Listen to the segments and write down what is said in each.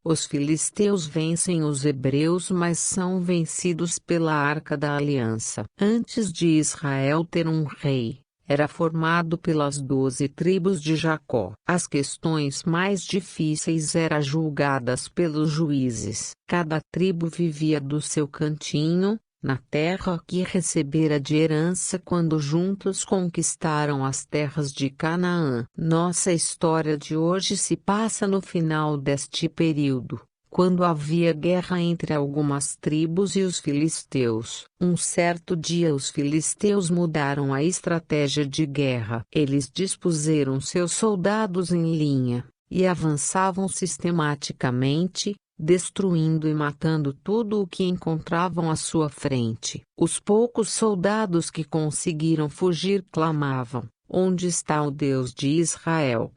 Os filisteus vencem os hebreus, mas são vencidos pela Arca da Aliança. Antes de Israel ter um rei, era formado pelas 12 tribos de Jacó. As questões mais difíceis eram julgadas pelos juízes. Cada tribo vivia do seu cantinho, na terra que recebera de herança quando juntos conquistaram as terras de Canaã. Nossa história de hoje se passa no final deste período, quando havia guerra entre algumas tribos e os filisteus. Um certo dia os filisteus mudaram a estratégia de guerra. Eles dispuseram seus soldados em linha, e avançavam sistematicamente, destruindo e matando tudo o que encontravam à sua frente. Os poucos soldados que conseguiram fugir clamavam: "Onde está o Deus de Israel?"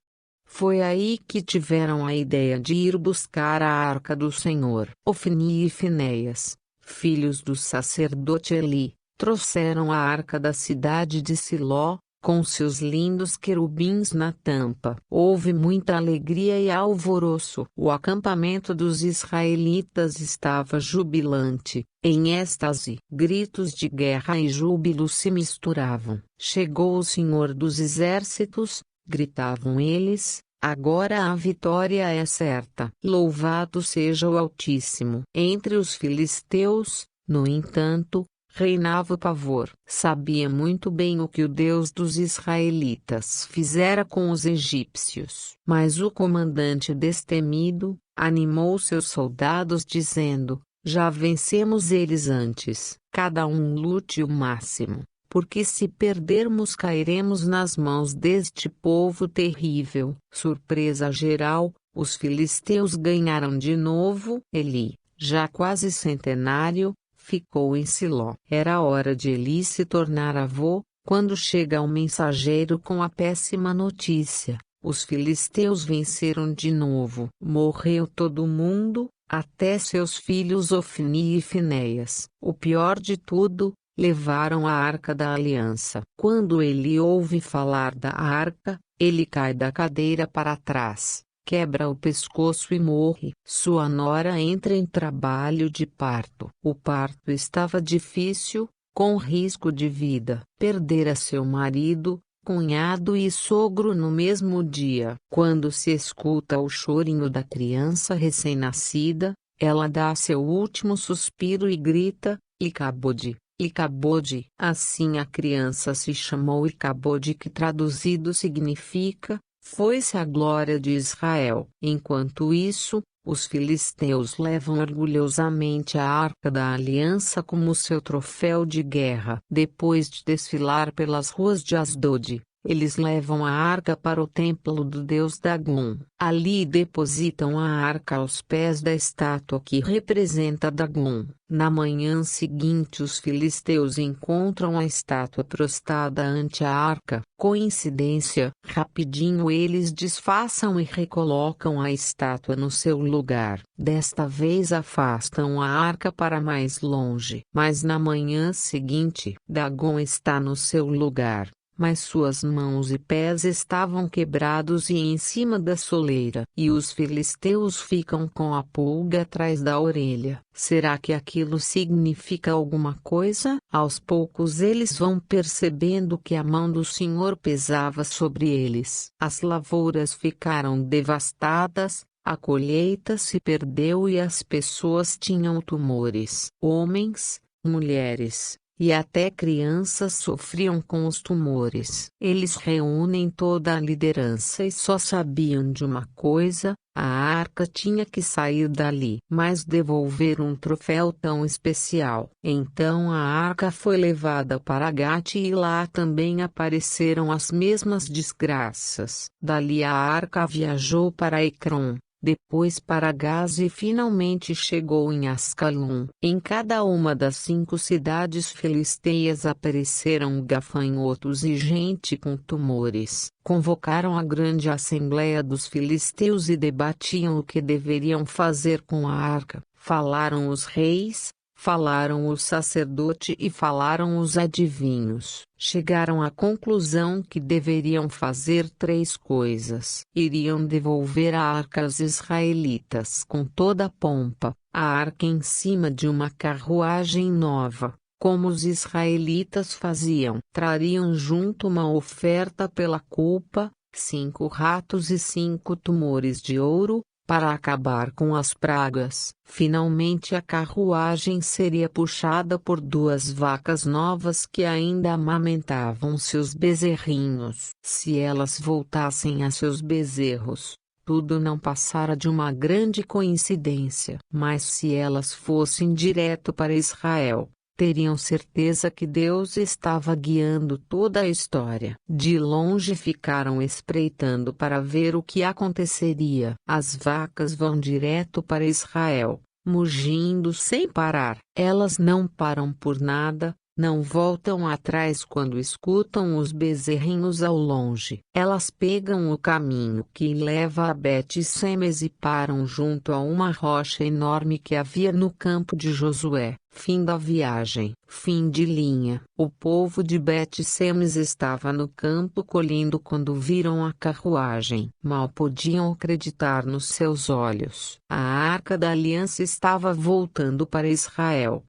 Foi aí que tiveram a ideia de ir buscar a arca do Senhor. Ofni e Finéias, filhos do sacerdote Eli, trouxeram a arca da cidade de Siló, com seus lindos querubins na tampa. Houve muita alegria e alvoroço. O acampamento dos israelitas estava jubilante, em êxtase. Gritos de guerra e júbilo se misturavam. "Chegou o Senhor dos Exércitos", gritavam eles, "agora a vitória é certa. Louvado seja o Altíssimo." Entre os filisteus, no entanto, reinava o pavor. Sabia muito bem o que o Deus dos israelitas fizera com os egípcios. Mas o comandante destemido animou seus soldados dizendo: "Já vencemos eles antes. Cada um lute o máximo, porque se perdermos cairemos nas mãos deste povo terrível." Surpresa geral, os filisteus ganharam de novo. Eli, já quase centenário, ficou em Siló. Era hora de Eli se tornar avô, quando chega um mensageiro com a péssima notícia: os filisteus venceram de novo. Morreu todo mundo, até seus filhos Ofni e Finéias. O pior de tudo, levaram a arca da aliança. Quando ele ouve falar da arca, ele cai da cadeira para trás, quebra o pescoço e morre. Sua nora entra em trabalho de parto. O parto estava difícil, com risco de vida. Perdera seu marido, cunhado e sogro no mesmo dia. Quando se escuta o chorinho da criança recém-nascida, ela dá seu último suspiro e grita: "Icabode! Icabode." Assim a criança se chamou Icabode, que traduzido significa: "Foi-se a glória de Israel." Enquanto isso, os filisteus levam orgulhosamente a arca da aliança como seu troféu de guerra. Depois de desfilar pelas ruas de Asdod, eles levam a arca para o templo do deus Dagom. Ali depositam a arca aos pés da estátua que representa Dagom. Na manhã seguinte os filisteus encontram a estátua prostrada ante a arca. Coincidência? Rapidinho eles desfaçam e recolocam a estátua no seu lugar. Desta vez afastam a arca para mais longe. Mas na manhã seguinte, Dagom está no seu lugar, mas suas mãos e pés estavam quebrados e em cima da soleira. E os filisteus ficam com a pulga atrás da orelha. Será que aquilo significa alguma coisa? Aos poucos eles vão percebendo que a mão do Senhor pesava sobre eles. As lavouras ficaram devastadas, a colheita se perdeu e as pessoas tinham tumores. Homens, mulheres e até crianças sofriam com os tumores. Eles reúnem toda a liderança e só sabiam de uma coisa: a arca tinha que sair dali. Mas devolver um troféu tão especial. Então a arca foi levada para Gate e lá também apareceram as mesmas desgraças. Dali a arca viajou para Ecrom, depois para Gaza e finalmente chegou em Ascalon. Em cada uma das 5 cidades filisteias apareceram gafanhotos e gente com tumores. Convocaram a grande assembleia dos filisteus e debatiam o que deveriam fazer com a arca. Falaram os reis, Falaram o sacerdote e falaram os adivinhos. Chegaram à conclusão que deveriam fazer 3 coisas. Iriam devolver a arca aos israelitas com toda a pompa, a arca em cima de uma carruagem nova, como os israelitas faziam. Trariam junto uma oferta pela culpa, 5 ratos e 5 tumores de ouro, para acabar com as pragas. Finalmente a carruagem seria puxada por 2 vacas novas que ainda amamentavam seus bezerrinhos. Se elas voltassem a seus bezerros, tudo não passara de uma grande coincidência. Mas se elas fossem direto para Israel, teriam certeza que Deus estava guiando toda a história. De longe ficaram espreitando para ver o que aconteceria. As vacas vão direto para Israel, mugindo sem parar. Elas não param por nada, não voltam atrás quando escutam os bezerrinhos ao longe. Elas pegam o caminho que leva a Bet-Semes e param junto a uma rocha enorme que havia no campo de Josué. Fim da viagem. Fim de linha. O povo de Bet-Semes estava no campo colhendo quando viram a carruagem. Mal podiam acreditar nos seus olhos. A Arca da Aliança estava voltando para Israel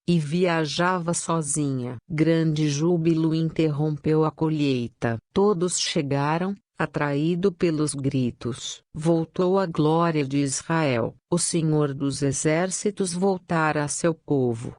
e viajava sozinha. Grande júbilo interrompeu a colheita. Todos chegaram, atraído pelos gritos. Voltou a glória de Israel. O Senhor dos Exércitos voltara a seu povo.